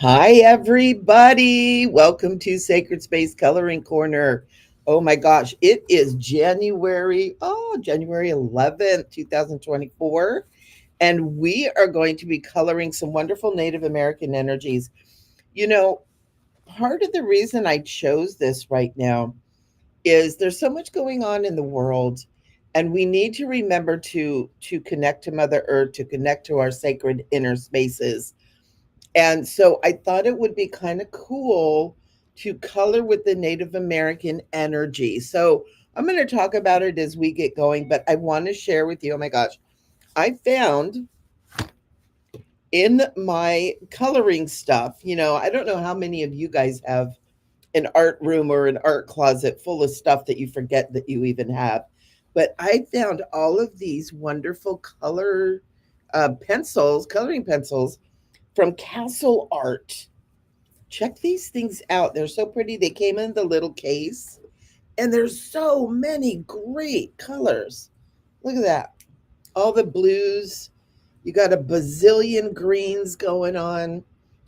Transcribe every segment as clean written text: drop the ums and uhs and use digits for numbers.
Hi, everybody. Welcome to Sacred Space Coloring Corner. Oh my gosh, it is January 11th, 2024. And we are going to be coloring some wonderful Native American energies. You know, part of the reason I chose this right now is there's so much going on in the world, and we need to remember to connect to Mother Earth, to connect to our sacred inner spaces. And so I thought it would be kind of cool to color with the Native American energy. So I'm going to talk about it as we get going, but I want to share with you. Oh my gosh, I found in my coloring stuff, I don't know how many of you guys have an art room or an art closet full of stuff that you forget that you even have. But I found all of these wonderful coloring pencils from Castle Art. Check these things out. They're so pretty. They came in the little case, and there's so many great colors. Look at that. All the blues. You got a bazillion greens going on.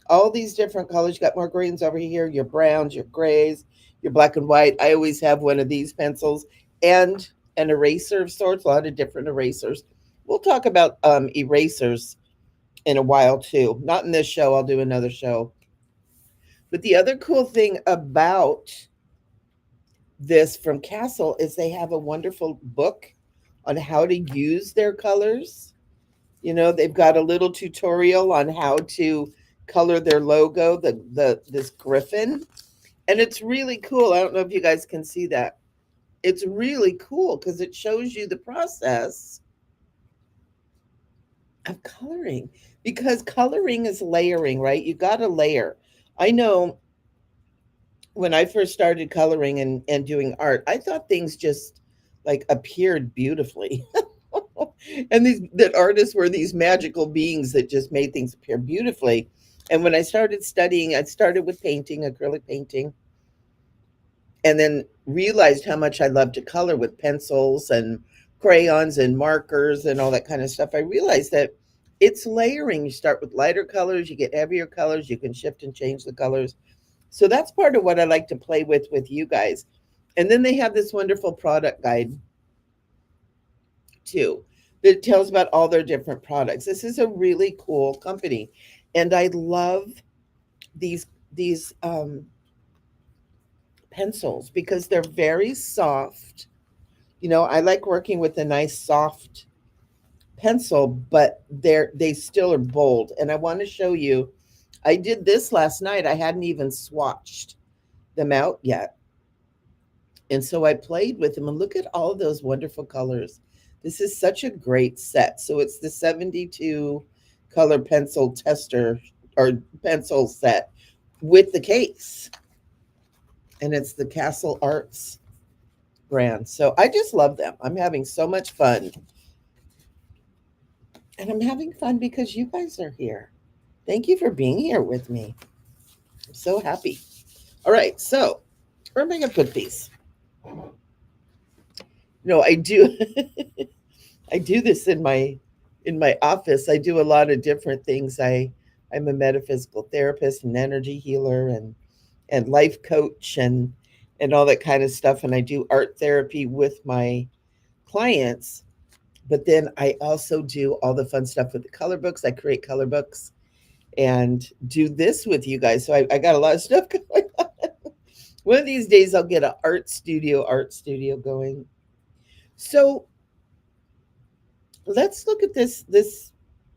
All these different colors. You got more greens over here, your browns, your grays, your black and white. I always have one of these pencils and an eraser of sorts, a lot of different erasers. We'll talk about erasers in a while too. Not in this show, I'll do another show. But the other cool thing about this from Castle is they have a wonderful book on how to use their colors. They've got a little tutorial on how to color their logo, the this griffin, and it's really cool. I don't know if you guys can see that. It's really cool because it shows you the process of coloring, because coloring is layering, right? You got to layer. I know when I first started coloring and doing art, I thought things just like appeared beautifully. And these that artists were these magical beings that just made things appear beautifully. And when I started studying, I started with painting, acrylic painting, and then realized how much I love to color with pencils and crayons and markers and all that kind of stuff. I realized that it's layering. You start with lighter colors, you get heavier colors, you can shift and change the colors. So that's part of what I like to play with you guys. And then they have this wonderful product guide too that tells about all their different products. This is a really cool company, and I love these pencils because they're very soft. I like working with a nice soft pencil, but they still are bold. And I want to show you. I did this last night. I hadn't even swatched them out yet. And so I played with them, and look at all those wonderful colors. This is such a great set. So it's the 72 color pencil tester or pencil set with the case. And it's the Castle Arts brand. So I just love them. I'm having so much fun. And I'm having fun because you guys are here. Thank you for being here with me. I'm so happy. All right. So where am I going to put these? No, I do. I do this in my office. I do a lot of different things. I'm a metaphysical therapist and energy healer and life coach and all that kind of stuff, and I do art therapy with my clients. But then I also do all the fun stuff with the color books. I create color books and do this with you guys. So I got a lot of stuff going on. One of these days I'll get an art studio going. So let's look at this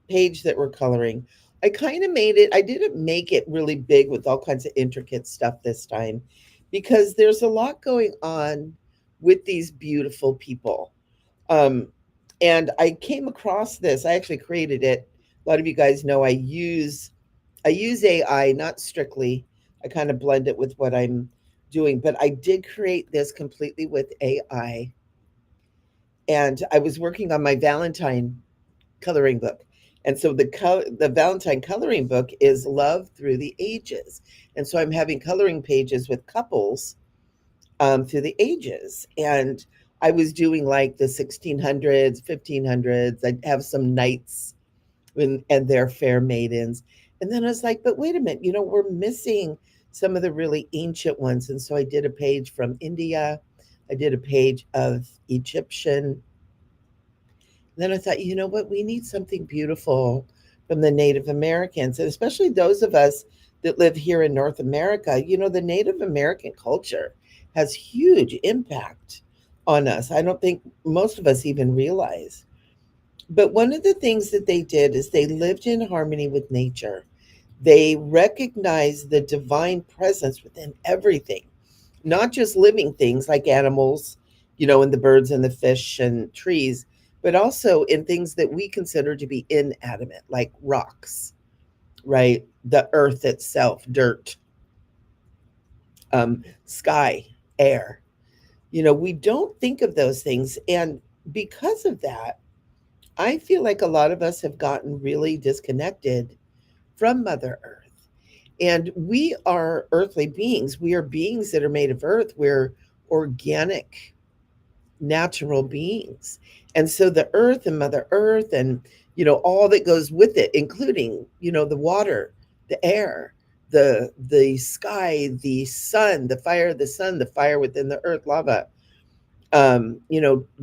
page that we're coloring. I kind of made it, I didn't make it really big with all kinds of intricate stuff this time because there's a lot going on with these beautiful people. Um, and I came across this. I actually created it. A lot of you guys know I use AI, not strictly. I kind of blend it with what I'm doing, but I did create this completely with AI. And I was working on my Valentine coloring book. And so the Valentine coloring book is Love Through the Ages. And so I'm having coloring pages with couples through the ages. And I was doing like the 1600s, 1500s. I'd have some knights and their fair maidens. And then I was like, but wait a minute, we're missing some of the really ancient ones. And so I did a page from India, I did a page of Egyptian. Then I thought, you know what, we need something beautiful from the Native Americans, and especially those of us that live here in North America. The Native American culture has huge impact on us. I don't think most of us even realize. But one of the things that they did is they lived in harmony with nature. They recognized the divine presence within everything, not just living things like animals, and the birds and the fish and trees, but also in things that we consider to be inanimate, like rocks, right? The earth itself, dirt, sky, air. We don't think of those things. And because of that, I feel like a lot of us have gotten really disconnected from Mother Earth. And we are earthly beings. We are beings that are made of earth. We're organic, natural beings. And so the earth and Mother Earth and, all that goes with it, including, the water, the air, the sky, the sun, the fire of the sun, the fire within the earth, lava,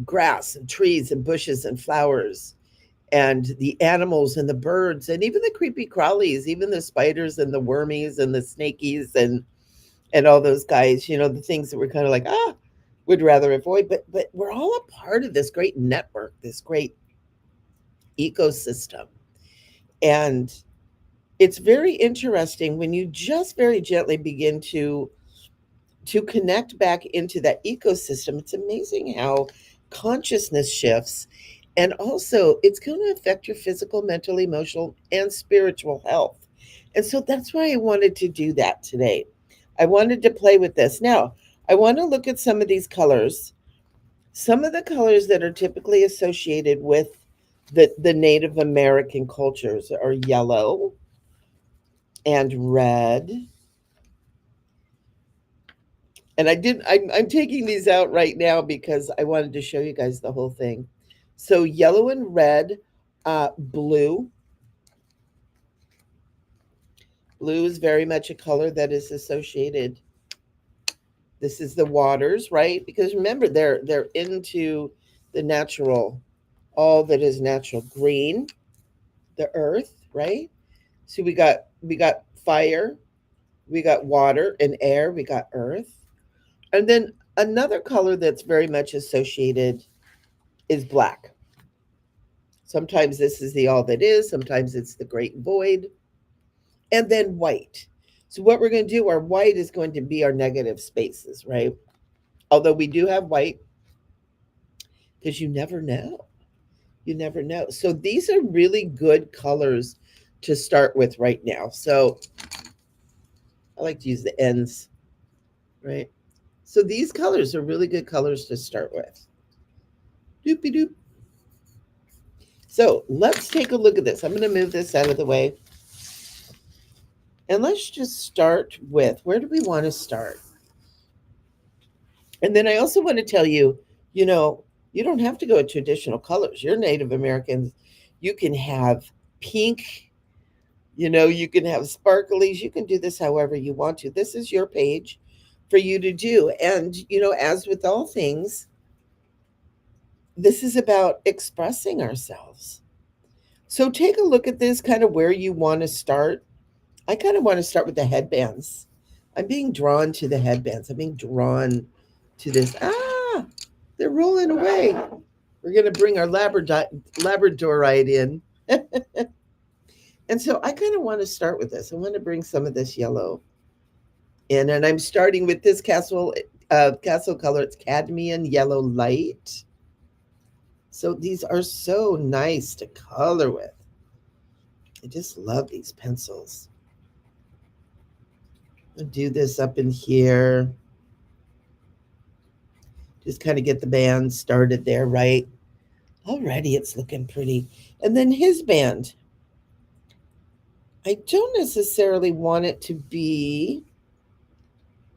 grass and trees and bushes and flowers, and the animals and the birds and even the creepy crawlies, even the spiders and the wormies and the snakies and all those guys, the things that we're kind of like, would rather avoid. But we're all a part of this great network, this great ecosystem. And it's very interesting when you just very gently begin to connect back into that ecosystem. It's amazing how consciousness shifts. And also, it's going to affect your physical, mental, emotional, and spiritual health. And so that's why I wanted to do that today. I wanted to play with this. Now, I want to look at some of these colors. Some of the colors that are typically associated with the Native American cultures are yellow and red. And I'm taking these out right now because I wanted to show you guys the whole thing. So yellow and red, blue. Blue is very much a color that is associated. This is the waters, right? Because remember, they're into the natural, all that is natural. Green, the earth, right? So we got fire, we got water and air, we got earth. And then another color that's very much associated is black. Sometimes this is the all that is, sometimes it's the great void, and then white. So, what we're going to do, our white is going to be our negative spaces, right? Although we do have white, because you never know. You never know. So, these are really good colors to start with right now. So, I like to use the ends, right? So, these colors are really good colors to start with. Doopy doop. So, let's take a look at this. I'm going to move this out of the way. And let's just start with, where do we want to start? And then I also want to tell you, you know, you don't have to go with traditional colors. You're Native Americans. You can have pink, you can have sparklies. You can do this however you want to. This is your page for you to do. And, as with all things, this is about expressing ourselves. So take a look at this, kind of where you want to start. I kind of want to start with the headbands. I'm being drawn to the headbands. I'm being drawn to this. They're rolling away. We're going to bring our Labradorite in. And so I kind of want to start with this. I want to bring some of this yellow in. And I'm starting with this castle color. It's cadmium yellow light. So these are so nice to color with. I just love these pencils. I'll do this up in here. Just kind of get the band started there, right? Already it's looking pretty. And then his band. I don't necessarily want it to be,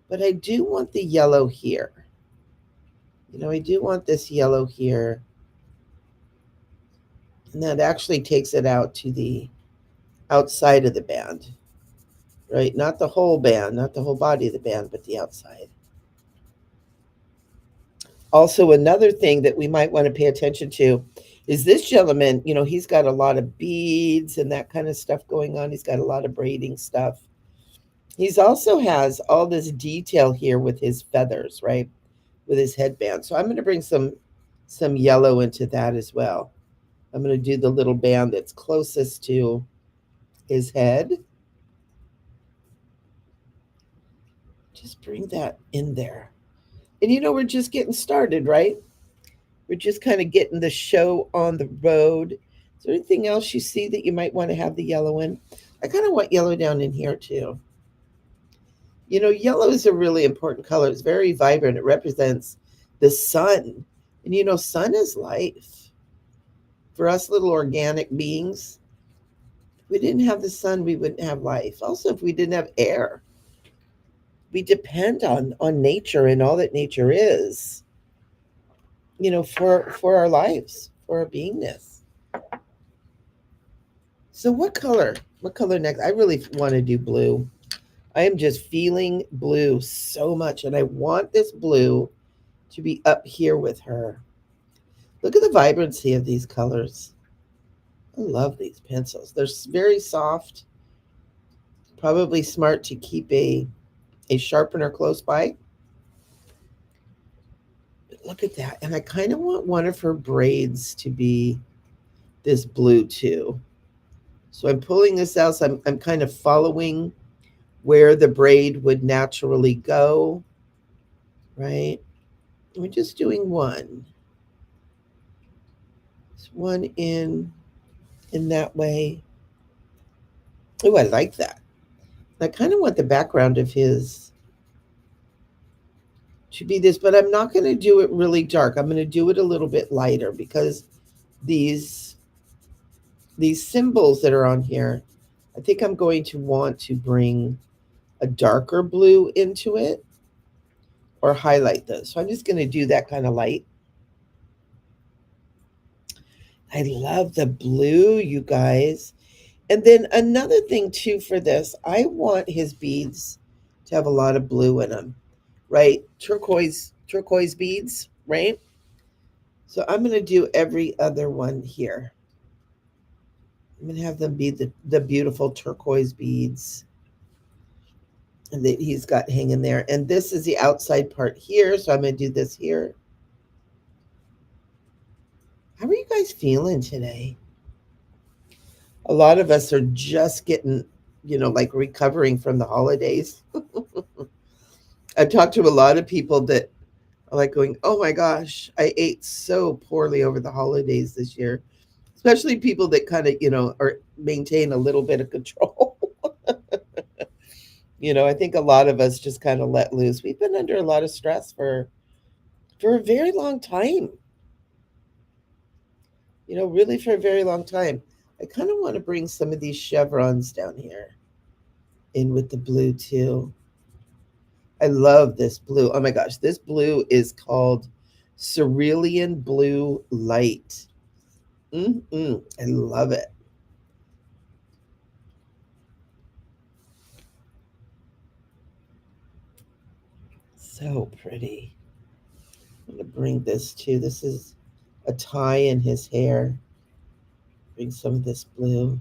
but I do want the yellow here. I do want this yellow here. And that actually takes it out to the outside of the band, right? Not the whole band, not the whole body of the band, but the outside. Also, another thing that we might want to pay attention to is this gentleman, he's got a lot of beads and that kind of stuff going on. He's got a lot of braiding stuff. He's also has all this detail here with his feathers, right? With his headband. So I'm going to bring some yellow into that as well. I'm going to do the little band that's closest to his head. Just bring that in there. And we're just getting started, right? We're just kind of getting the show on the road. Is there anything else you see that you might want to have the yellow in? I kind of want yellow down in here too. Yellow is a really important color. It's very vibrant. It represents the sun. And sun is life. For us little organic beings, if we didn't have the sun, we wouldn't have life. Also, if we didn't have air, we depend on nature and all that nature is, for our lives, for our beingness. So what color? What color next? I really want to do blue. I am just feeling blue so much, and I want this blue to be up here with her. Look at the vibrancy of these colors. I love these pencils. They're very soft. Probably smart to keep a sharpener close by. But look at that. And I kind of want one of her braids to be this blue too. So I'm pulling this out. So I'm kind of following where the braid would naturally go, right? We're just doing one. Just one in that way. Oh, I like that. I kind of want the background of his to be this, but I'm not going to do it really dark. I'm going to do it a little bit lighter because these symbols that are on here, I think I'm going to want to bring a darker blue into it or highlight those. So I'm just going to do that kind of light. I love the blue, you guys. And then another thing too for this, I want his beads to have a lot of blue in them, right? Turquoise beads, right? So I'm going to do every other one here. I'm going to have them be the beautiful turquoise beads and that he's got hanging there. And this is the outside part here. So I'm going to do this here. How are you guys feeling today? A lot of us are just getting, like recovering from the holidays. I've talked to a lot of people that are like going, oh my gosh, I ate so poorly over the holidays this year. Especially people that kind of, are maintain a little bit of control. I think a lot of us just kind of let loose. We've been under a lot of stress for a very long time. Really for a very long time. I kind of want to bring some of these chevrons down here in with the blue too. I love this blue. Oh my gosh, this blue is called Cerulean Blue Light. I love it. So pretty. I'm going to bring this too. This is a tie in his hair. Bring some of this blue.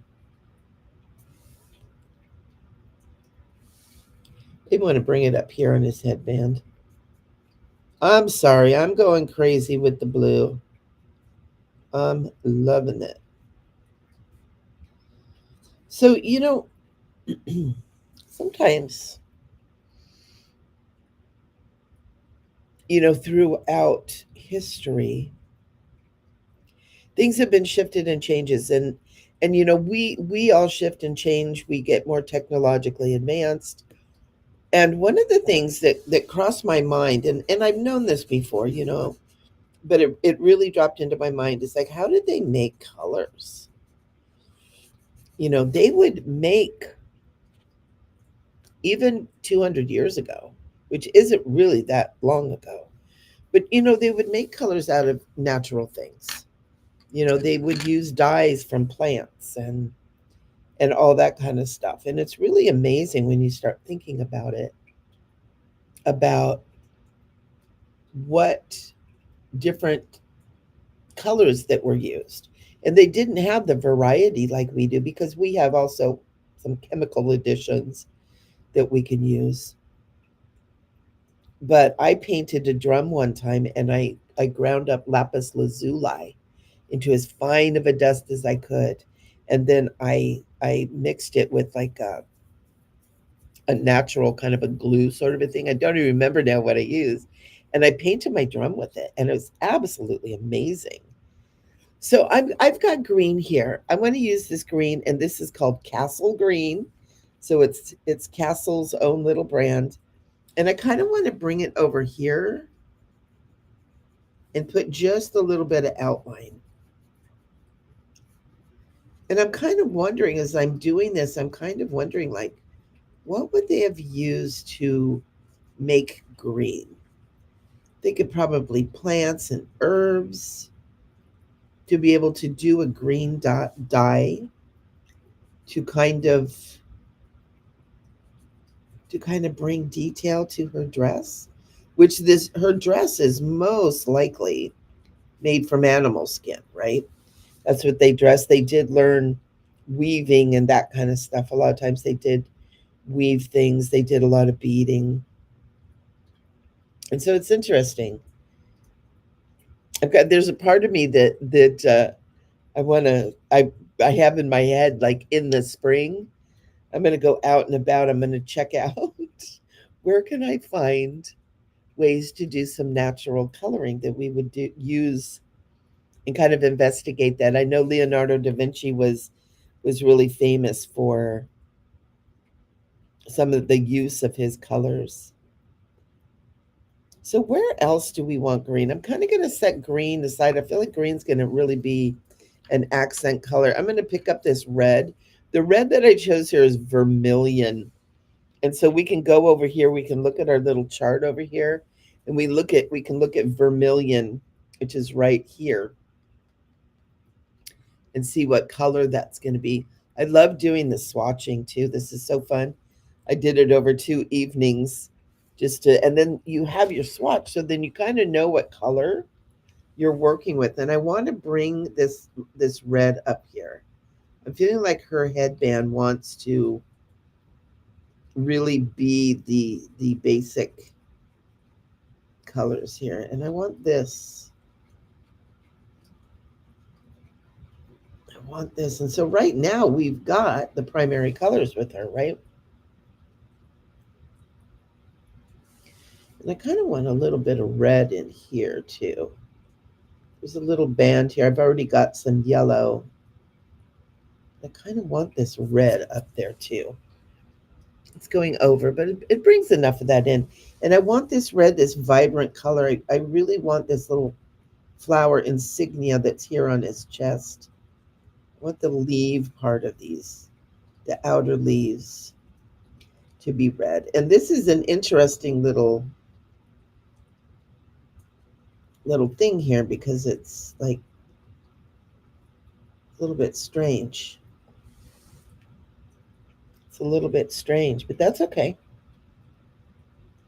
Maybe want to bring it up here on his headband. I'm sorry, I'm going crazy with the blue. I'm loving it. So, sometimes, throughout history, things have been shifted and changes and we all shift and change. We get more technologically advanced. And one of the things that crossed my mind, and I've known this before, but it really dropped into my mind is like, how did they make colors? They would make even 200 years ago, which isn't really that long ago. But, they would make colors out of natural things. They would use dyes from plants and and all that kind of stuff. And it's really amazing when you start thinking about it, about what different colors that were used. And they didn't have the variety like we do because we have also some chemical additions that we can use. But I painted a drum one time and I ground up lapis lazuli into as fine of a dust as I could. And then I mixed it with like a natural kind of a glue sort of a thing. I don't even remember now what I used. And I painted my drum with it, and it was absolutely amazing. So I've got green here. I want to use this green, and this is called Castle Green. So it's Castle's own little brand. And I kind of want to bring it over here and put just a little bit of outline. And I'm kind of wondering as I'm doing this, I'm kind of wondering like, what would they have used to make green? They could probably plants and herbs to be able to do a green dye to kind of bring detail to her dress, which this her dress is most likely made from animal skin, right? That's what they dress. They did learn weaving and that kind of stuff. A lot of times they did weave things. They did a lot of beading. And so it's interesting. There's a part of me that I have in my head like in the spring I'm going to go out and about. I'm going to check out where can I find ways to do some natural coloring that we would use and kind of investigate that. I know Leonardo da Vinci was really famous for some of the use of his colors. So where else do we want green? I'm kind of going to set green aside. I feel like green's going to really be an accent color. I'm going to pick up this red. The red that I chose here is vermilion. And so we can go over here, we can look at our little chart over here, and we can look at vermilion, which is right here, and see what color that's going to be. I love doing the swatching too. This is so fun. I did it over 2 evenings and then you have your swatch, so then you kind of know what color you're working with. And I want to bring this red up here. I'm feeling like her headband wants to really be the basic colors here. And I want this. I want this. And so right now we've got the primary colors with her, right? And I kind of want a little bit of red in here too. There's a little band here. I've already got some yellow. I kind of want this red up there too. It's going over, but it brings enough of that in. And I want this red, this vibrant color. I really want this little flower insignia that's here on his chest. I want the leaf part of these, the outer leaves, to be red. And this is an interesting little thing here because it's like a little bit strange. It's a little bit strange, but that's okay.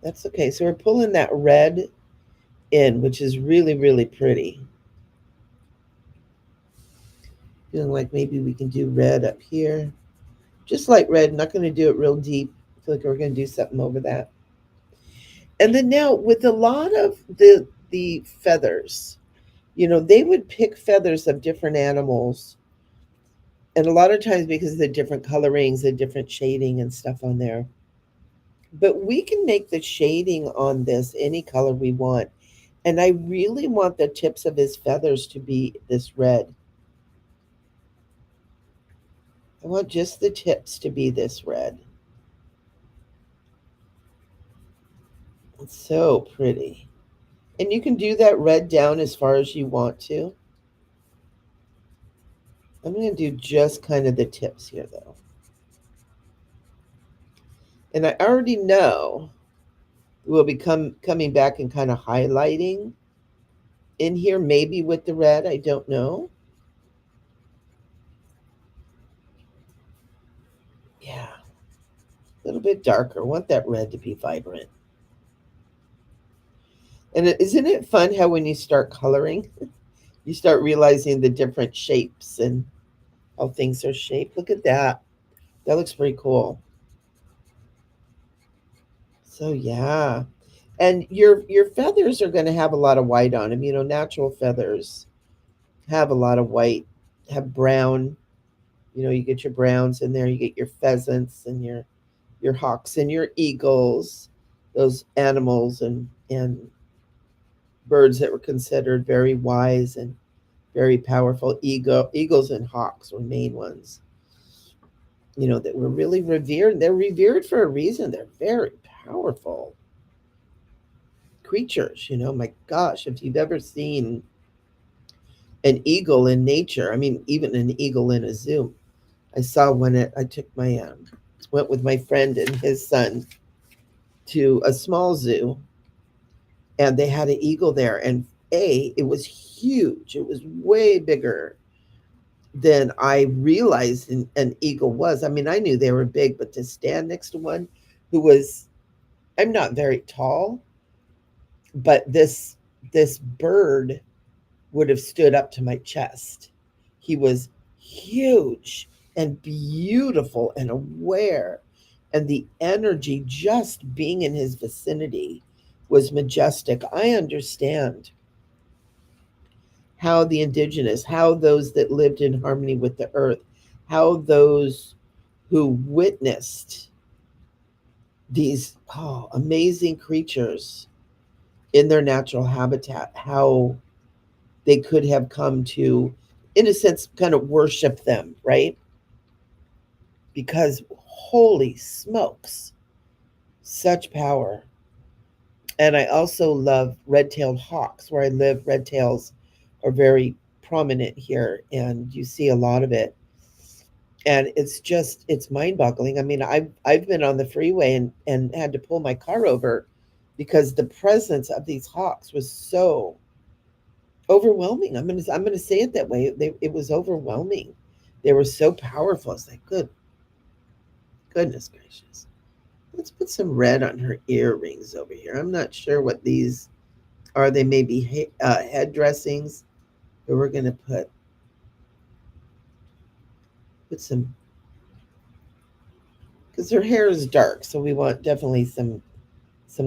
That's okay. So we're pulling that red in, which is really, really pretty. Feeling like maybe we can do red up here. Just like red, not going to do it real deep. I feel like we're going to do something over that. And then now with a lot of the feathers, they would pick feathers of different animals. And a lot of times because of the different colorings, the different shading and stuff on there. But we can make the shading on this any color we want. And I really want the tips of his feathers to be this red. I want just the tips to be this red. It's so pretty. And you can do that red down as far as you want to. I'm going to do just kind of the tips here, though. And I already know we'll be coming back and kind of highlighting in here, maybe with the red. I don't know. Yeah, a little bit darker. I want that red to be vibrant. And isn't it fun how when you start coloring, you start realizing the different shapes and how things are shaped? Look at that. That looks pretty cool. So yeah. And your feathers are going to have a lot of white on them. You know, natural feathers have a lot of white, have brown. You know, you get your browns in there, you get your pheasants and your hawks and your eagles, those animals and birds that were considered very wise and very powerful. Eagles and hawks were main ones, you know, that were really revered. They're revered for a reason. They're very powerful creatures, you know. My gosh, if you've ever seen an eagle in nature, I mean, even an eagle in a zoo. I saw one I took my, went with my friend and his son to a small zoo, and they had an eagle there. And it was huge. It was way bigger than I realized an eagle was. I mean, I knew they were big, but to stand next to one who was, I'm not very tall, but this bird would have stood up to my chest. He was huge and beautiful and aware, and the energy just being in his vicinity was majestic. I understand how the indigenous, how those that lived in harmony with the earth, how those who witnessed these amazing creatures in their natural habitat, how they could have come to, in a sense, kind of worship them, right? Because holy smokes, such power. And I also love red-tailed hawks. Where I live, red tails are very prominent here, and you see a lot of it. And it's mind-boggling. I mean, I've been on the freeway and had to pull my car over because the presence of these hawks was so overwhelming. I'm gonna say it that way. It was overwhelming. They were so powerful. It's like, goodness gracious. Let's put some red on her earrings over here. I'm not sure what these are. They may be head dressings, but we're gonna put some, because her hair is dark, so we want definitely some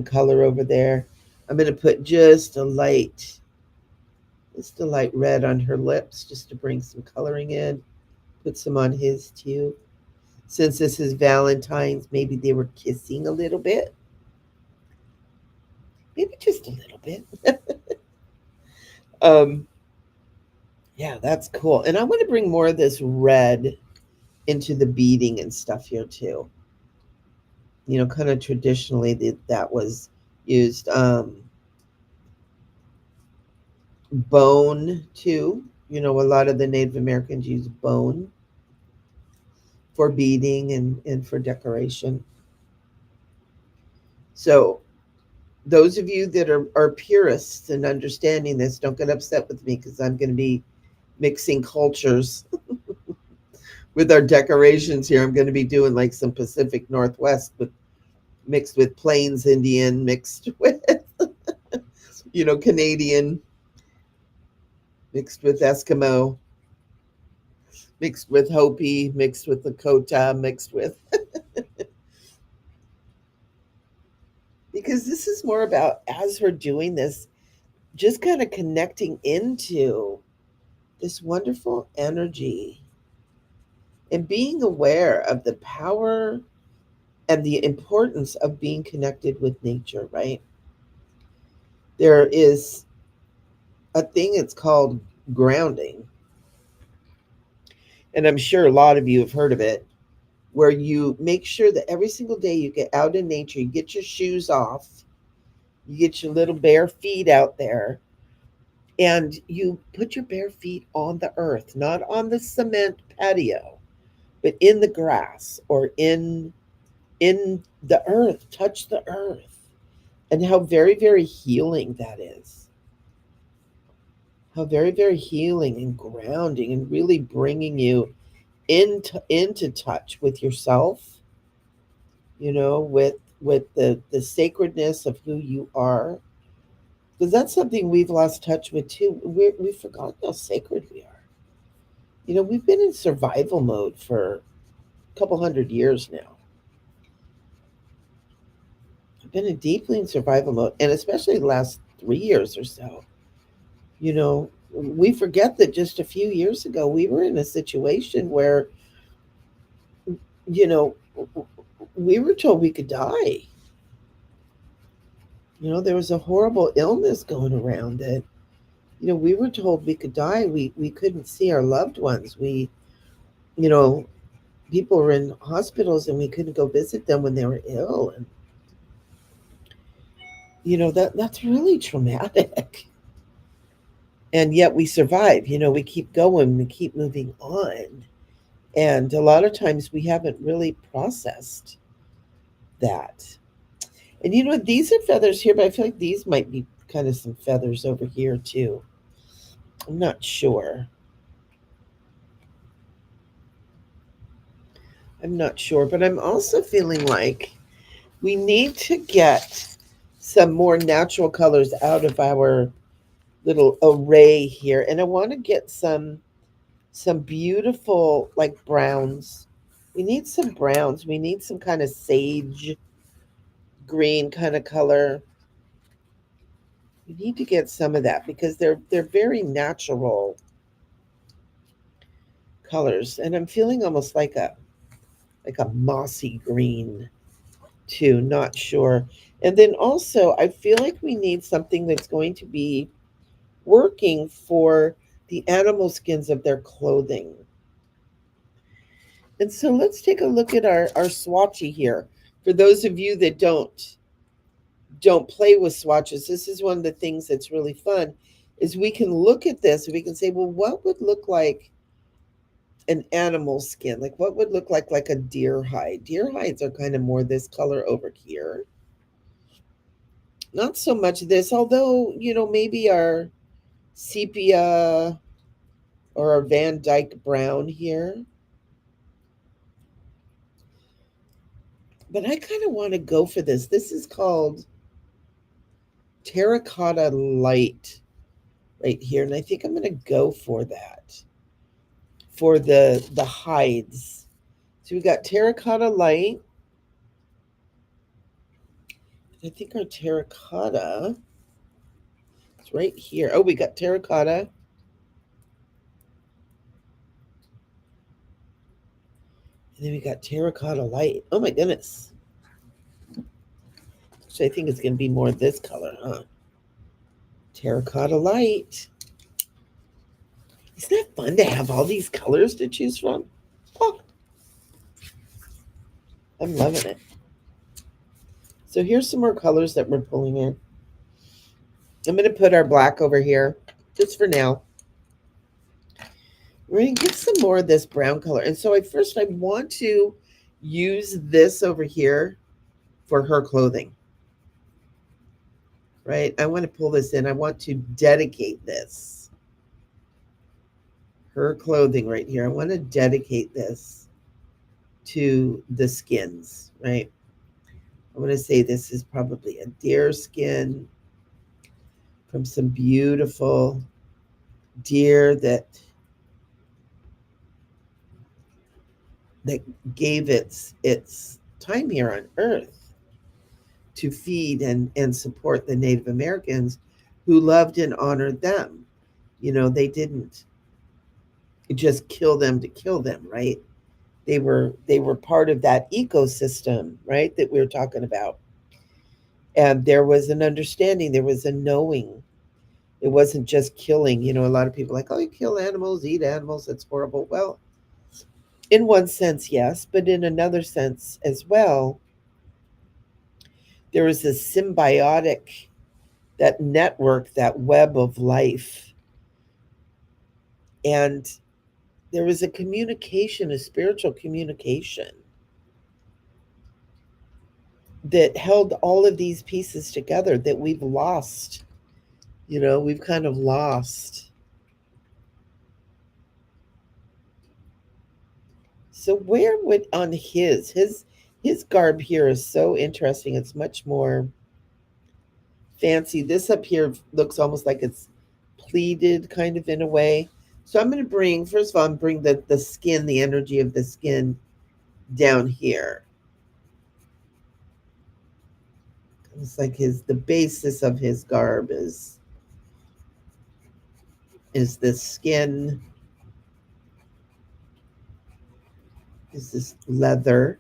color over there. I'm gonna put just a light red on her lips, just to bring some coloring in. Put some on his too. Since this is Valentine's, maybe they were kissing a little bit. Maybe just a little bit. um, yeah, that's cool. And I want to bring more of this red into the beading and stuff here too. You know, kind of traditionally that was used. Bone too. You know, a lot of the Native Americans use bone for beading and for decoration. So those of you that are purists and understanding this, don't get upset with me because I'm going to be mixing cultures with our decorations here. I'm going to be doing like some Pacific Northwest with mixed with Plains Indian, mixed with Canadian, mixed with Eskimo, mixed with Hopi, mixed with Lakota, mixed with because this is more about, as we're doing this, just kind of connecting into this wonderful energy and being aware of the power and the importance of being connected with nature, right? There is a thing, it's called grounding. And I'm sure a lot of you have heard of it, where you make sure that every single day you get out in nature, you get your shoes off, you get your little bare feet out there, and you put your bare feet on the earth, not on the cement patio, but in the grass or in the earth. Touch the earth, and how very, very healing that is. How very, very healing and grounding and really bringing you into touch with yourself, with the sacredness of who you are, because that's something we've lost touch with too. We've forgotten how sacred we are. We've been in survival mode for a couple hundred years now. I've been in deeply in survival mode, and especially the last 3 years or so. We forget that just a few years ago we were in a situation where, you know, we were told we could die. There was a horrible illness going around that, we were told we could die. We couldn't see our loved ones. You know, People were in hospitals and we couldn't go visit them when they were ill. And, that's really traumatic. And yet we survive. We keep going, we keep moving on. And a lot of times we haven't really processed that. And these are feathers here, but I feel like these might be kind of some feathers over here too. I'm not sure. But I'm also feeling like we need to get some more natural colors out of our little array here. And I want to get some beautiful like browns. We need some browns. We need some kind of sage green kind of color. We need to get some of that because they're very natural colors. And I'm feeling almost like a mossy green too, not sure. And then also I feel like we need something that's going to be working for the animal skins of their clothing. And so let's take a look at our swatchy here. For those of you that don't play with swatches, this is one of the things that's really fun is we can look at this and we can say, well, what would look like an animal skin? Like what would look like a deer hide? Deer hides are kind of more this color over here. Not so much this, although, maybe our sepia or our Van Dyke brown here. But I kind of want to go for this. This is called terracotta light right here. And I think I'm going to go for that for the hides. So we got terracotta light. I think our terracotta is right here. Oh, we got terracotta. And then we got terracotta light. Oh my goodness. So I think it's going to be more this color, huh? Terracotta light. Isn't that fun to have all these colors to choose from? Oh, I'm loving it. So here's some more colors that we're pulling in. I'm going to put our black over here just for now. We're going to get some more of this brown color. And so at first I want to use this over here for her clothing. Right? I want to pull this in. I want to dedicate this. Her clothing right here. I want to dedicate this to the skins, right? I want to say this is probably a deer skin from some beautiful deer that gave its time here on earth to feed and support the Native Americans who loved and honored them. They didn't just kill them to kill them, right? They were part of that ecosystem, right, that we were talking about. And there was an understanding, there was a knowing. It wasn't just killing. A lot of people are like, oh, you kill animals, eat animals, that's horrible. Well, in one sense, yes, but in another sense as well, there is a symbiotic, that network, that web of life. And there was a communication, a spiritual communication that held all of these pieces together that we've lost. We've kind of lost. So where would on his garb here is so interesting. It's much more fancy. This up here looks almost like it's pleated kind of in a way. So I'm going to bring, first of all, I'm bring the skin, the energy of the skin down here. It's like the basis of his garb is this skin, is this leather,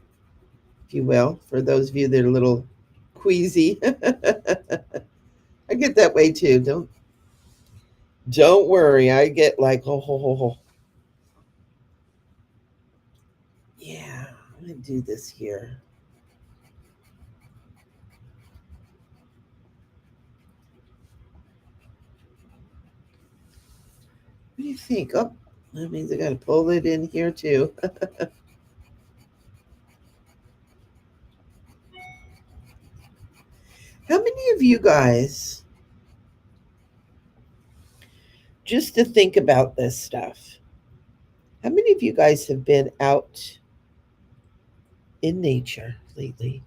if you will. For those of you that are a little queasy, I get that way too. Don't worry. I get like, oh, ho, ho, ho. Yeah, I'm gonna do this here. What do you think? Oh, that means I gotta pull it in here too. How many of you guys, just to think about this stuff, how many of you guys have been out in nature lately?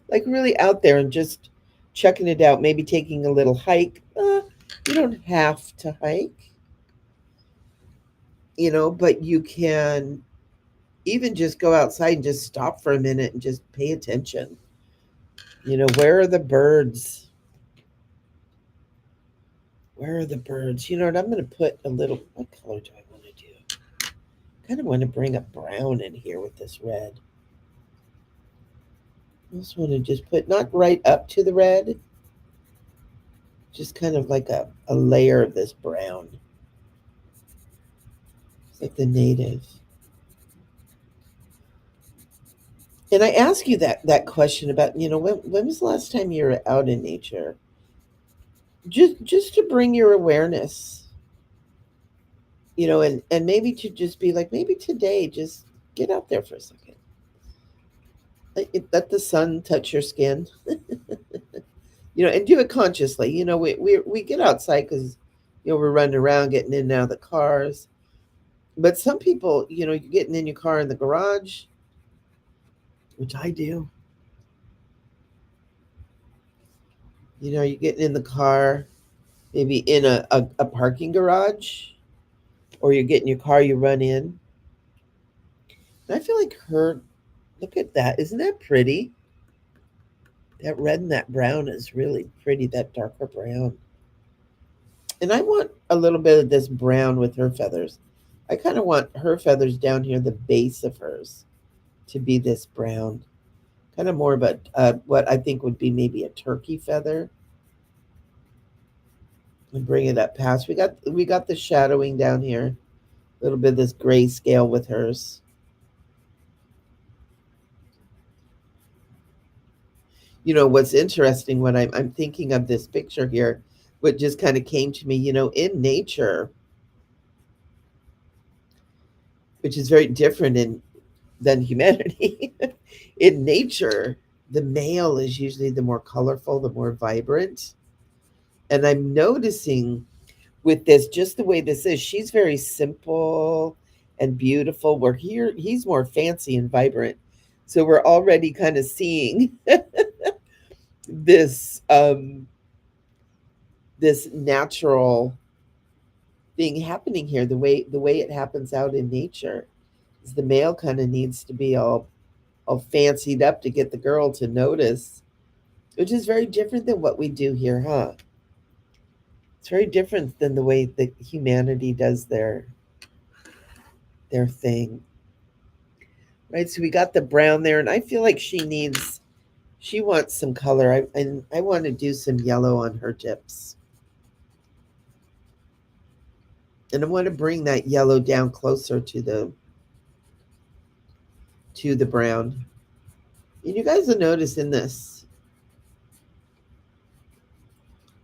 Like really out there and just checking it out, maybe taking a little hike. You don't have to hike, but you can even just go outside and just stop for a minute and just pay attention. Where are the birds? Where are the birds? You know what? I'm going to put a little, what color do I want to do? Kind of want to bring a brown in here with this red. I just want to just put, not right up to the red, just kind of like a layer of this brown. It's like the native. And I ask you that question about, when was the last time you were out in nature? Just to bring your awareness, and maybe to just be like, maybe today, just get out there for a second. Let the sun touch your skin, and do it consciously. We get outside because, we're running around, getting in and out of the cars. But some people, you're getting in your car in the garage, which I do. You're getting in the car, maybe in a parking garage, or you get in your car, you run in. And I feel like look at that. Isn't that pretty? That red and that brown is really pretty, that darker brown. And I want a little bit of this brown with her feathers. I kind of want her feathers down here, the base of hers, to be this brown. Kind of more of what I think would be maybe a turkey feather. And bring it up past. We got the shadowing down here. A little bit of this gray scale with hers. What's interesting when I'm thinking of this picture here, what just kind of came to me, in nature, which is very different than humanity. In nature, the male is usually the more colorful, the more vibrant. And I'm noticing with this, just the way this is, she's very simple and beautiful, where here he's more fancy and vibrant. So we're already kind of seeing this natural thing happening here, the way it happens out in nature. Is the male kind of needs to be all fancied up to get the girl to notice, which is very different than what we do here, huh? It's very different than the way that humanity does their thing. Right? So we got the brown there, and I feel like she wants some color. I want to do some yellow on her tips. And I want to bring that yellow down closer to the brown. And you guys will notice in this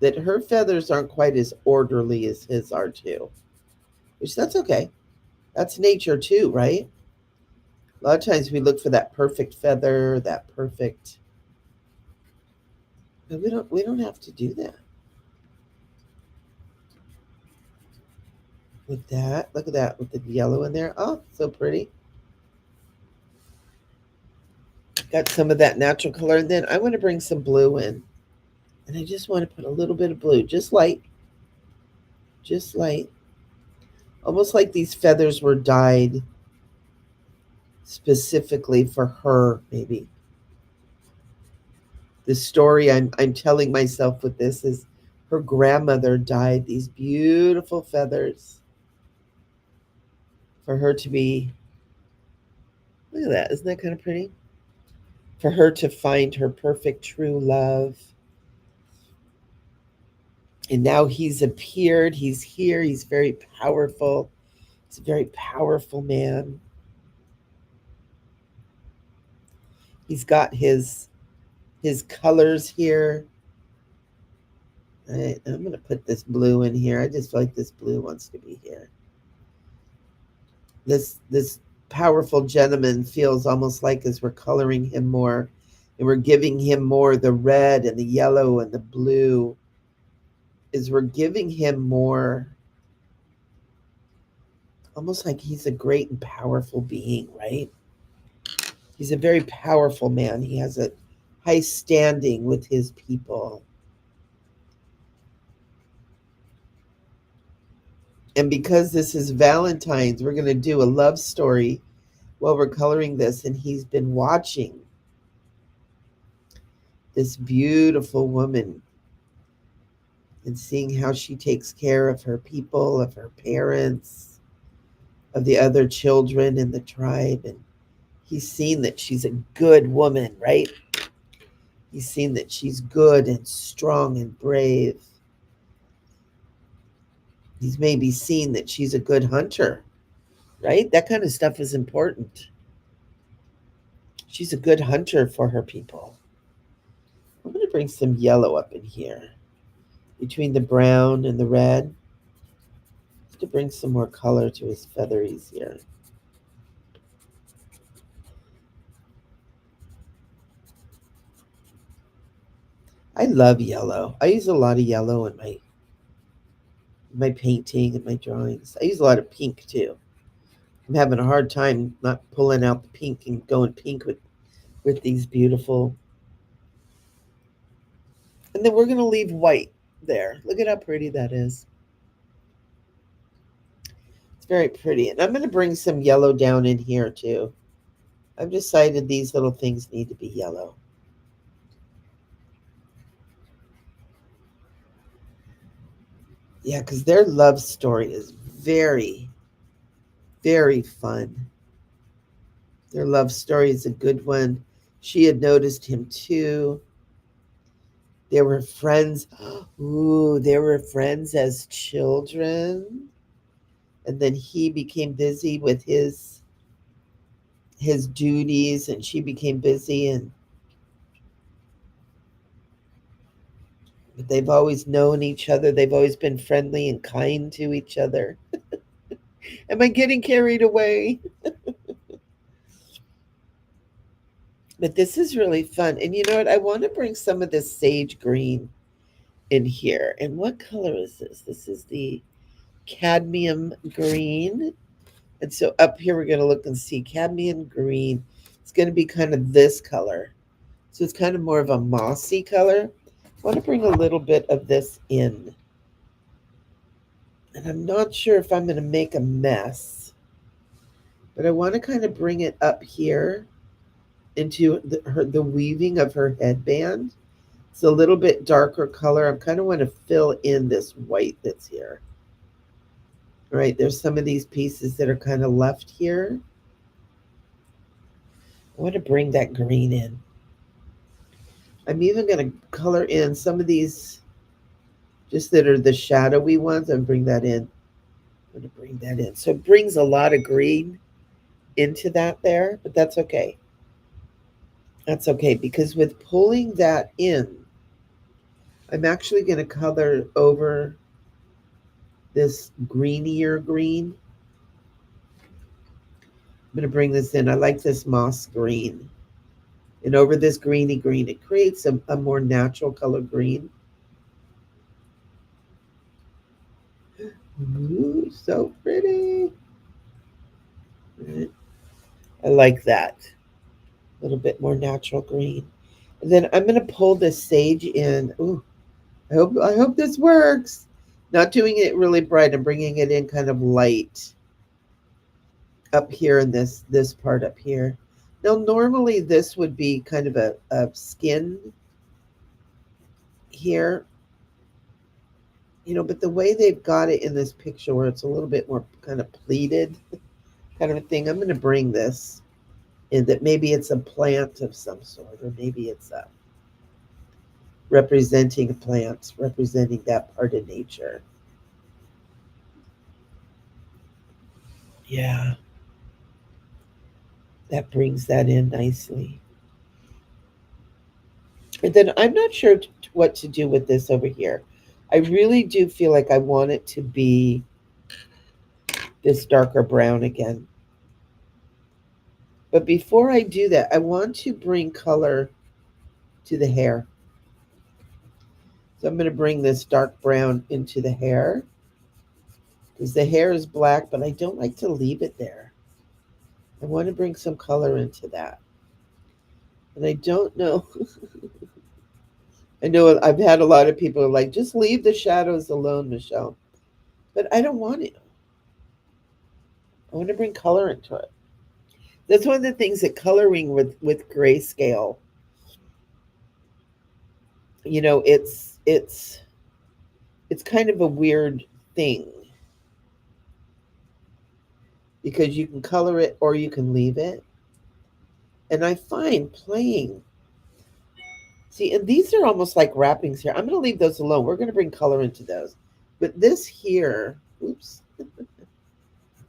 that her feathers aren't quite as orderly as his are too. Which that's okay. That's nature too, right? A lot of times we look for that perfect feather, that perfect, but we don't have to do that. With that, look at that with the yellow in there. Oh, so pretty. Got some of that natural color. And then I want to bring some blue in. And I just want to put a little bit of blue, just light, almost like these feathers were dyed specifically for her, maybe. The story I'm telling myself with this is her grandmother dyed these beautiful feathers for her to be, look at that, isn't that kind of pretty? For her to find her perfect true love. And now he's appeared, he's here, he's very powerful. He's a very powerful man. He's got his colors here. I'm going to put this blue in here. I just feel like this blue wants to be here. This powerful gentleman feels almost like as we're coloring him more and we're giving him more the red and the yellow and the blue, is we're giving him more, almost like he's a great and powerful being, right? He's a very powerful man. He has a high standing with his people. And because this is Valentine's, we're going to do a love story while we're coloring this. And he's been watching this beautiful woman and seeing how she takes care of her people, of her parents, of the other children in the tribe. And he's seen that she's a good woman, right? He's seen that she's good and strong and brave. He's maybe seen that she's a good hunter, right? That kind of stuff is important. She's a good hunter for her people. I'm going to bring some yellow up in here between the brown and the red to bring some more color to his featheries here. I love yellow. I use a lot of yellow in my painting and my drawings. I use a lot of pink too. I'm having a hard time not pulling out the pink and going pink with these beautiful. And then we're going to leave white there. Look at how pretty that is. It's very pretty. And I'm going to bring some yellow down in here too. I've decided these little things need to be yellow. Yeah, because their love story is very, very fun. Their love story is a good one. She had noticed him too. They were friends. Ooh, they were friends as children. And then he became busy with his duties and she became busy, and but they've always known each other. They've always been friendly and kind to each other. Am I getting carried away? But this is really fun. And you know what? I want to bring some of this sage green in here. And what color is this? This is the cadmium green. And so up here, we're going to look and see cadmium green. It's going to be kind of this color. So it's kind of more of a mossy color. I want to bring a little bit of this in. And I'm not sure if I'm going to make a mess, but I want to kind of bring it up here into the weaving of her headband. It's a little bit darker color. I kind of want to fill in this white that's here. All right, there's some of these pieces that are kind of left here. I want to bring that green in. I'm even going to color in some of these just that are the shadowy ones. I'm bring that in. I'm going to bring that in. So it brings a lot of green into that there, but that's okay. That's okay, because with pulling that in, I'm actually going to color over this greenier green. I'm going to bring this in. I like this moss green. And over this greeny green, it creates a more natural color green. Ooh, so pretty. I like that. A little bit more natural green. And then I'm going to pull this sage in. Ooh, I hope this works. Not doing it really bright. I'm bringing it in kind of light up here in this part up here. Now, normally this would be kind of a skin here, but the way they've got it in this picture where it's a little bit more kind of pleated kind of a thing, I'm going to bring this in that maybe it's a plant of some sort, or maybe it's representing plants, representing that part of nature. Yeah, that brings that in nicely. And then I'm not sure what to do with this over here. I really do feel like I want it to be this darker brown again. But before I do that, I want to bring color to the hair. So I'm going to bring this dark brown into the hair because the hair is black, but I don't like to leave it there. I want to bring some color into that. And I don't know. I know I've had a lot of people like, just leave the shadows alone, Michelle. But I don't want to. I want to bring color into it. That's one of the things that coloring with grayscale, it's kind of a weird thing because you can color it or you can leave it. And I find playing, see, and these are almost like wrappings here. I'm going to leave those alone. We're going to bring color into those. But this here, oops,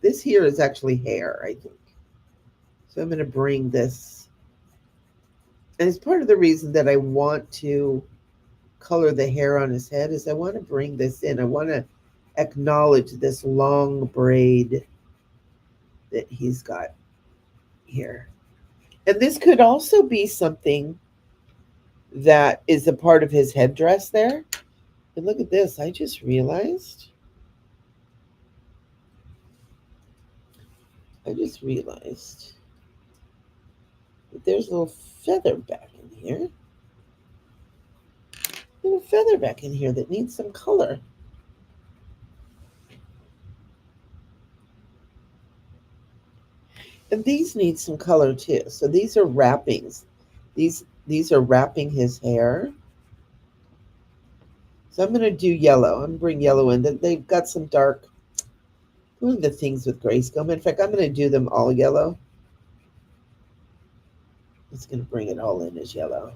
this here is actually hair, I think. So I'm going to bring this. And it's part of the reason that I want to color the hair on his head is I want to bring this in. I want to acknowledge this long braid that he's got here. And this could also be something that is a part of his headdress there. And look at this. I just realized. That there's a little feather back in here. A little feather back in here that needs some color. And these need some color too. So these are wrappings. These are wrapping his hair. So I'm going to do yellow. I'm going to bring yellow in. They've got some dark, one of the things with grayscale. In fact, I'm going to do them all yellow. It's going to bring it all in as yellow.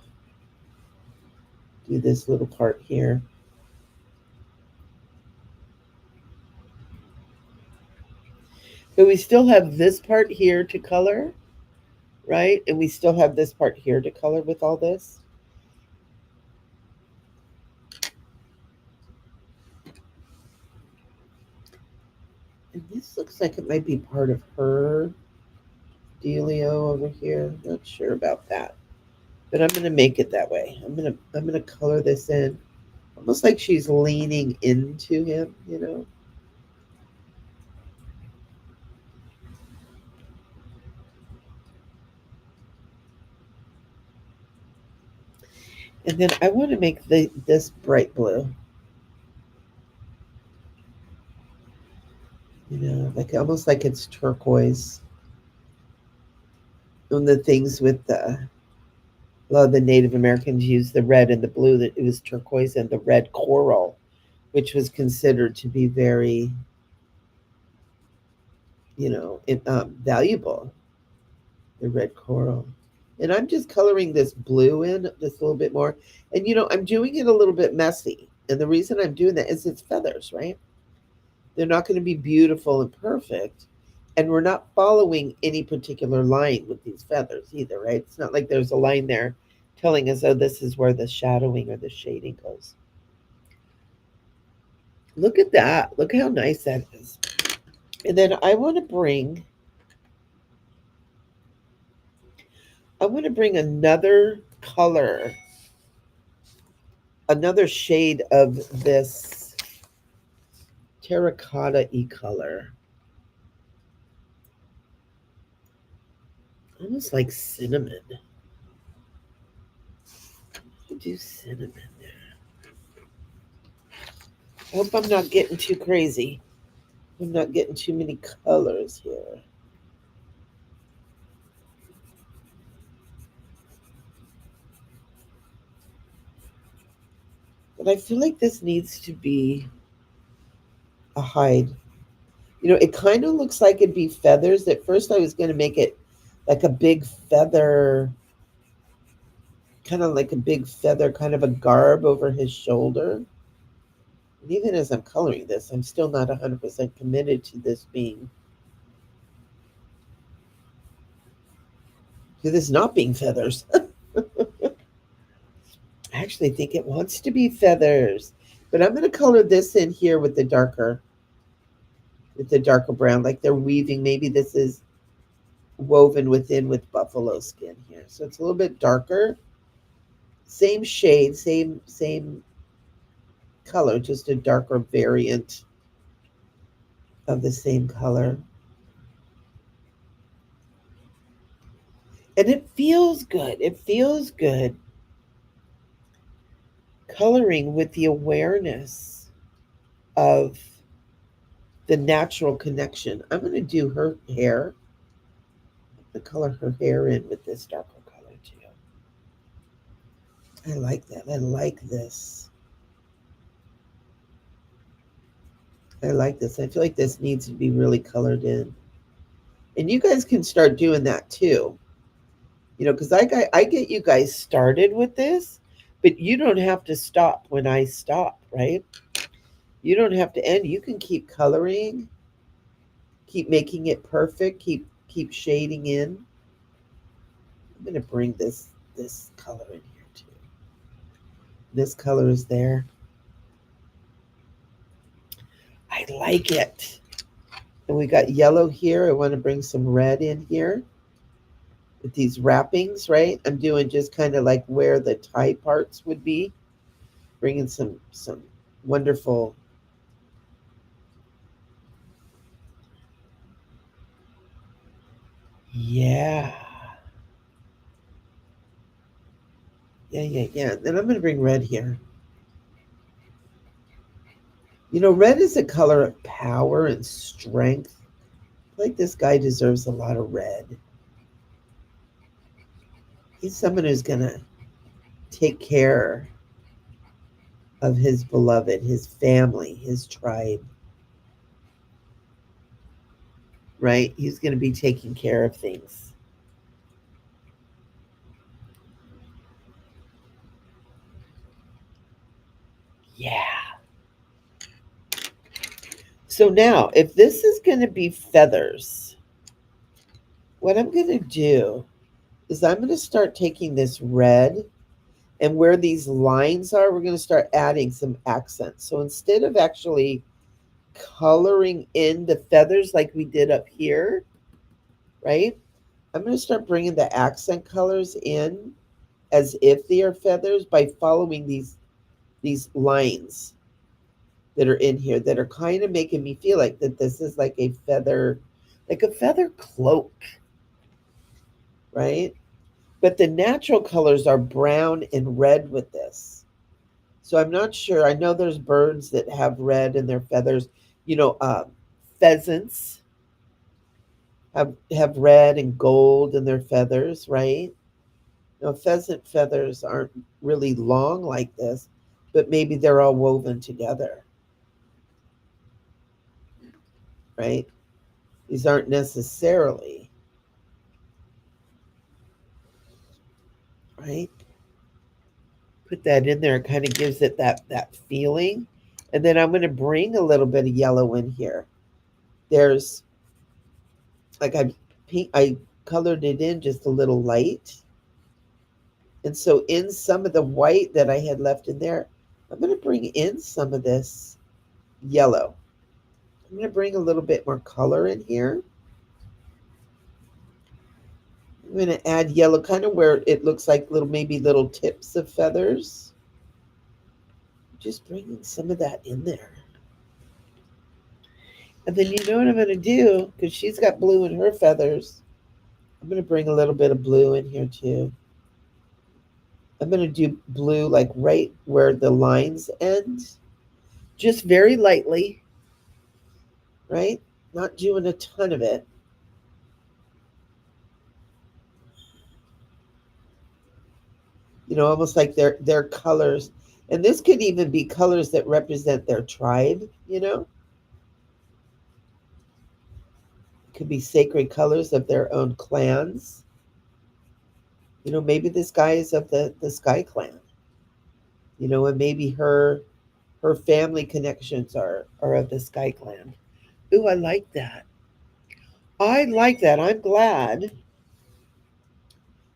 Do this little part here. But we still have this part here to color, right? And we still have this part here to color with all this. And this looks like it might be part of her dealio over here. Not sure about that. But I'm gonna make it that way. I'm gonna color this in. Almost like she's leaning into him. And then I want to make this bright blue. Like almost like it's turquoise. One of the things with a lot of the Native Americans used the red and the blue, that it was turquoise and the red coral, which was considered to be very, valuable, the red coral. And I'm just coloring this blue in just a little bit more. And, I'm doing it a little bit messy. And the reason I'm doing that is it's feathers, right? They're not going to be beautiful and perfect. And we're not following any particular line with these feathers either, right? It's not like there's a line there telling us, oh, this is where the shadowing or the shading goes. Look at that. Look how nice that is. And then I want to bring another color, another shade of this terracotta-y color. Almost like cinnamon. Do cinnamon there. I hope I'm not getting too crazy. I'm not getting too many colors here. But I feel like this needs to be a hide. You know, it kind of looks like it'd be feathers. At first, I was going to make it like a big feather, kind of like a big feather, kind of a garb over his shoulder. And even as I'm coloring this, I'm still not 100% committed to this being, to this not being feathers. I actually think it wants to be feathers. But I'm going to color this in here with the darker brown, like they're weaving. Maybe this is woven within with buffalo skin here. So it's a little bit darker. Same shade, same color, just a darker variant of the same color. And it feels good. It feels good coloring with the awareness of the natural connection. I'm going to do her hair. I'm going to color her hair in with this darker color too. I like that. I like this. I like this. I feel like this needs to be really colored in. And you guys can start doing that too. You know, because I get you guys started with this, but you don't have to stop when I stop, right? You don't have to end. You can keep coloring, keep making it perfect, keep shading in. I'm gonna bring this color in here too. This color is there. I like it. And we got yellow here. I want to bring some red in here with these wrappings, right? I'm doing just kind of like where the tie parts would be, bringing some wonderful. Yeah. Yeah. Then I'm going to bring red here. You know, red is a color of power and strength. Like this guy deserves a lot of red. He's someone who's going to take care of his beloved, his family, his tribe, right? He's going to be taking care of things. Yeah. So now, if this is going to be feathers, what I'm going to do is I'm going to start taking this red, and where these lines are, we're going to start adding some accents. So instead of actually coloring in the feathers like we did up here, right? I'm going to start bringing the accent colors in as if they are feathers by following these lines that are in here that are kind of making me feel like that this is like a feather cloak, right? But the natural colors are brown and red with this. So I'm not sure. I know there's birds that have red in their feathers. You know, pheasants have red and gold in their feathers, right? Now, pheasant feathers aren't really long like this, but maybe they're all woven together, right? These aren't necessarily, right? Put that in there. It kind of gives it that feeling. And then I'm going to bring a little bit of yellow in here. There's like I colored it in just a little light. And so in some of the white that I had left in there, I'm going to bring in some of this yellow. I'm going to bring a little bit more color in here. I'm going to add yellow kind of where it looks like maybe little tips of feathers. Just bringing some of that in there. And then you know what I'm going to do, because she's got blue in her feathers. I'm going to bring a little bit of blue in here too. I'm going to do blue like right where the lines end, just very lightly, right? Not doing a ton of it. Almost like their colors. And this could even be colors that represent their tribe. It could be sacred colors of their own clans. Maybe this guy is of the Sky Clan. And maybe her family connections are of the Sky Clan. Ooh, I like that. I like that. I'm glad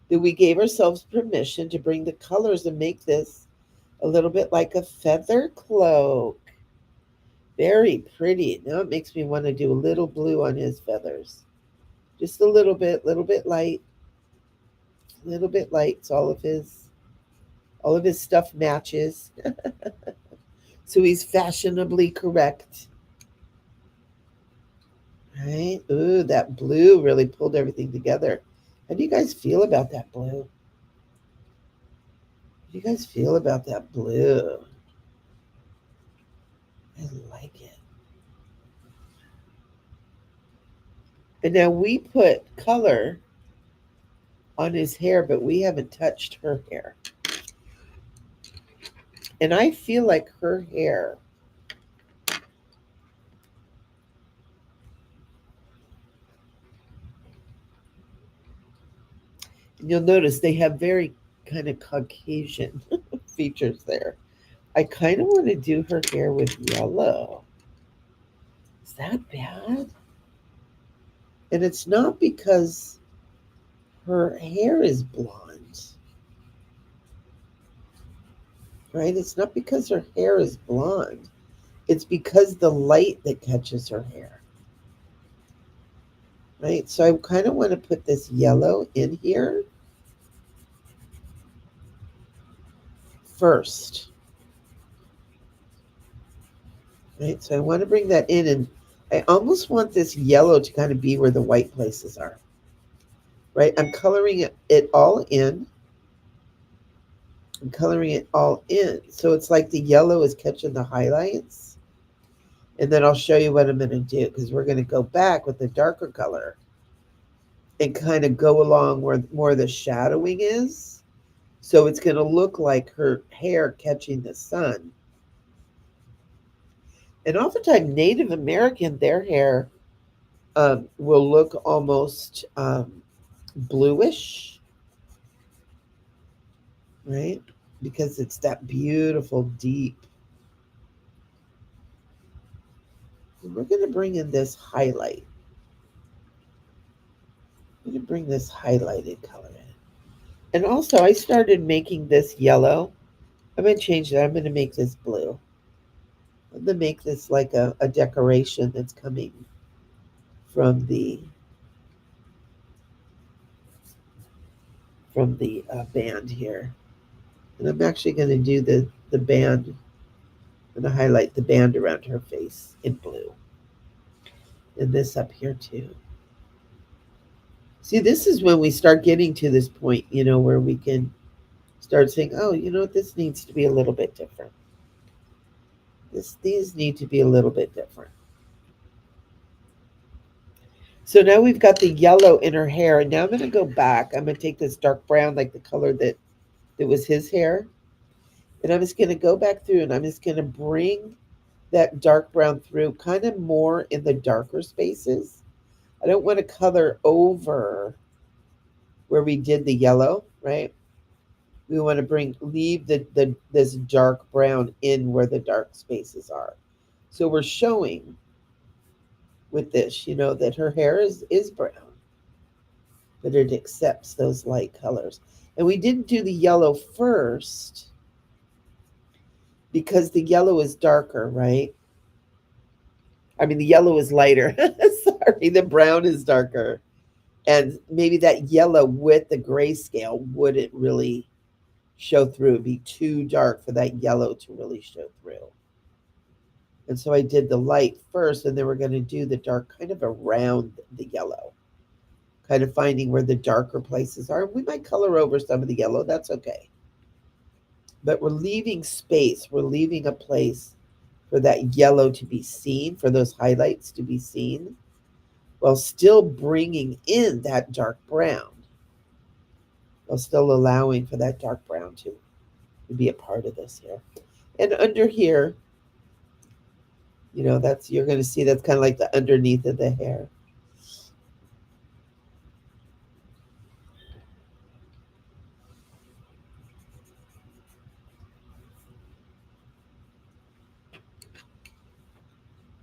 that we gave ourselves permission to bring the colors and make this a little bit like a feather cloak. Very pretty. Now it makes me want to do a little blue on his feathers. Just a little bit light, little bit light. So all of his stuff matches. So he's fashionably correct. Right? Ooh, that blue really pulled everything together. How do you guys feel about that blue? How do you guys feel about that blue? I like it. And now we put color on his hair, but we haven't touched her hair. And I feel like her hair, and you'll notice they have very kind of Caucasian features there. I kind of want to do her hair with yellow. Is that bad? And it's not because her hair is blonde, right? It's not because her hair is blonde. It's because the light that catches her hair, right? So I kind of want to put this yellow in here first, right? So I want to bring that in, and I almost want this yellow to kind of be where the white places are, right? I'm coloring it all in. I'm coloring it all in. So it's like the yellow is catching the highlights. And then I'll show you what I'm going to do, because we're going to go back with the darker color and kind of go along where more of the shadowing is. So it's going to look like her hair catching the sun. And oftentimes Native American, their hair will look almost bluish, right? Because it's that beautiful deep. And we're going to bring in this highlight. I'm going to bring this highlighted color in. And also, I started making this yellow. I'm going to change that. I'm going to make this blue. I'm going to make this like a decoration that's coming from the band here. And I'm actually going to do the band. I'm going to highlight the band around her face in blue. And this up here too. See, this is when we start getting to this point, where we can start saying, oh, this needs to be a little bit different. These need to be a little bit different. So now we've got the yellow in her hair, and now I'm going to go back. I'm going to take this dark brown, like the color that was his hair, and I'm just going to go back through, and I'm just going to bring that dark brown through, kind of more in the darker spaces. I don't want to color over where we did the yellow, right? We want to leave the this dark brown in where the dark spaces are. So we're showing with this, that her hair is brown, that it accepts those light colors. And we didn't do the yellow first because the yellow is darker, right? I mean, the yellow is lighter. Sorry, the brown is darker. And maybe that yellow with the grayscale wouldn't really show through. It'd be too dark for that yellow to really show through. And so I did the light first, and then we're going to do the dark kind of around the yellow, kind of finding where the darker places are. We might color over some of the yellow, that's okay. But we're leaving space, we're leaving a place for that yellow to be seen, for those highlights to be seen, while still bringing in that dark brown, while still allowing for that dark brown to be a part of this here. And under here, that's, you're going to see that's kind of like the underneath of the hair.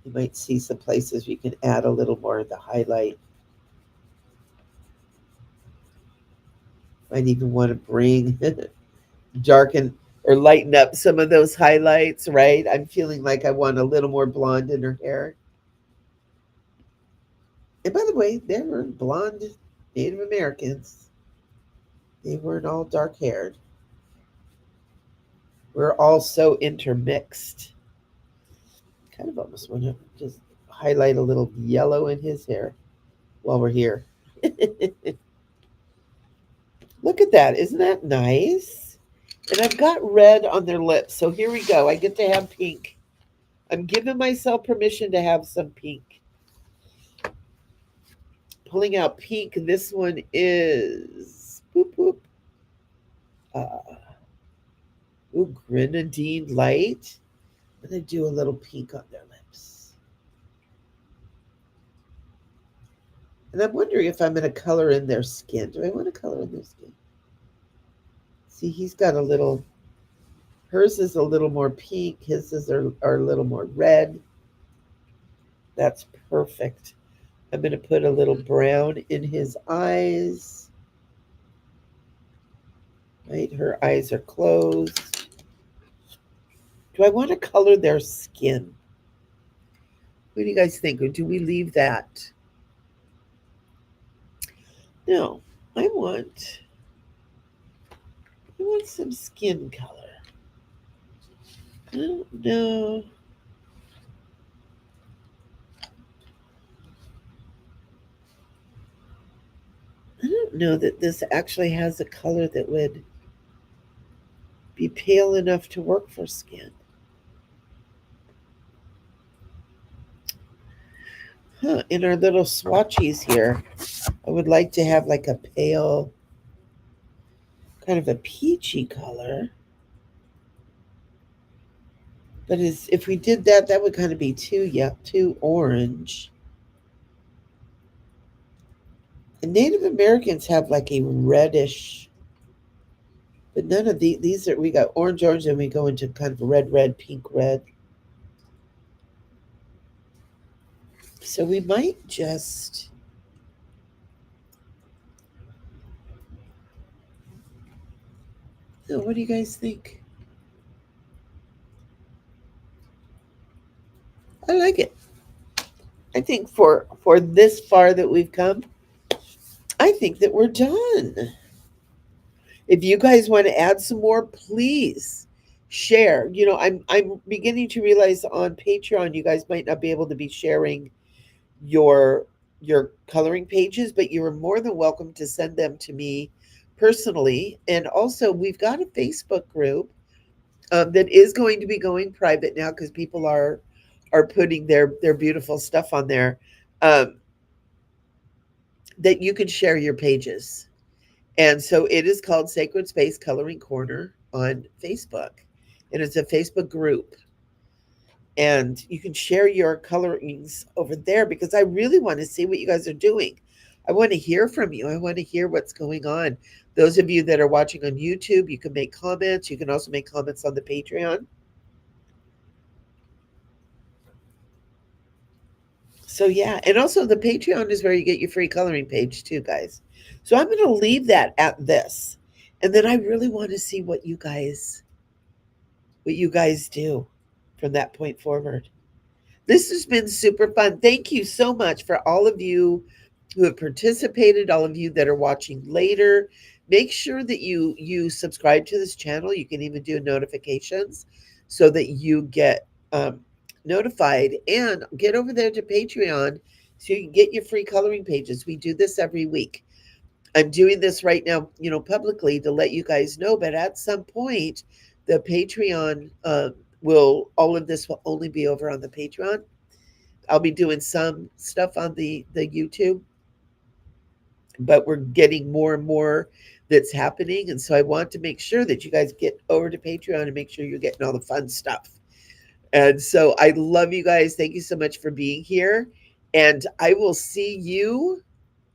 You might see some places you can add a little more of the highlight. Might even want to bring darken or lighten up some of those highlights, right? I'm feeling like I want a little more blonde in her hair. And by the way, there were blonde Native Americans. They weren't all dark haired. We're all so intermixed. Kind of almost want to just highlight a little yellow in his hair while we're here. Look at that. Isn't that nice? And I've got red on their lips. So here we go. I get to have pink. I'm giving myself permission to have some pink. Pulling out pink. This one is boop, boop. Grenadine light. I'm going to do a little pink on their lips. And I'm wondering if I'm going to color in their skin. Do I want to color in their skin? See, he's got a little, hers is a little more pink. His are a little more red. That's perfect. I'm going to put a little brown in his eyes. Right? Her eyes are closed. Do I want to color their skin? What do you guys think? Or do we leave that? No, I want some skin color. I don't know. I don't know that this actually has a color that would be pale enough to work for skin. In our little swatches here, I would like to have like a pale, kind of a peachy color. But if we did that, that would kind of be too orange. And Native Americans have like a reddish, but none of these are, we got orange, and we go into kind of red, pink, red. So we might just, what do you guys think? I like it. I think for this far that we've come, I think that we're done. If you guys want to add some more, please share. I'm beginning to realize on Patreon you guys might not be able to be sharing your coloring pages, but you are more than welcome to send them to me personally. And also, we've got a Facebook group that is going to be going private now because people are putting their beautiful stuff on there. Um, that you can share your pages. And so it is called Sacred Space Coloring Corner on Facebook. And it's a Facebook group. And you can share your colorings over there because I really want to see what you guys are doing. I want to hear from you. I want to hear what's going on. Those of you that are watching on YouTube, you can make comments. You can also make comments on the Patreon. So yeah, and also the Patreon is where you get your free coloring page too, guys. So I'm going to leave that at this. And then I really want to see what you guys do from that point forward. This has been super fun. Thank you so much for all of you who have participated, all of you that are watching later. Make sure that you subscribe to this channel. You can even do notifications so that you get notified, and get over there to Patreon so you can get your free coloring pages. We do this every week. I'm doing this right now, publicly to let you guys know, but at some point, the Patreon all of this will only be over on the Patreon. I'll be doing some stuff on the YouTube, but we're getting more and more that's happening. And so I want to make sure that you guys get over to Patreon and make sure you're getting all the fun stuff. And so I love you guys. Thank you so much for being here. And I will see you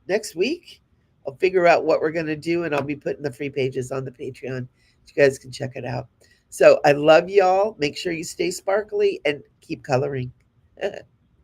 next week. I'll figure out what we're going to do, and I'll be putting the free pages on the Patreon. You guys can check it out. So I love y'all. Make sure you stay sparkly and keep coloring.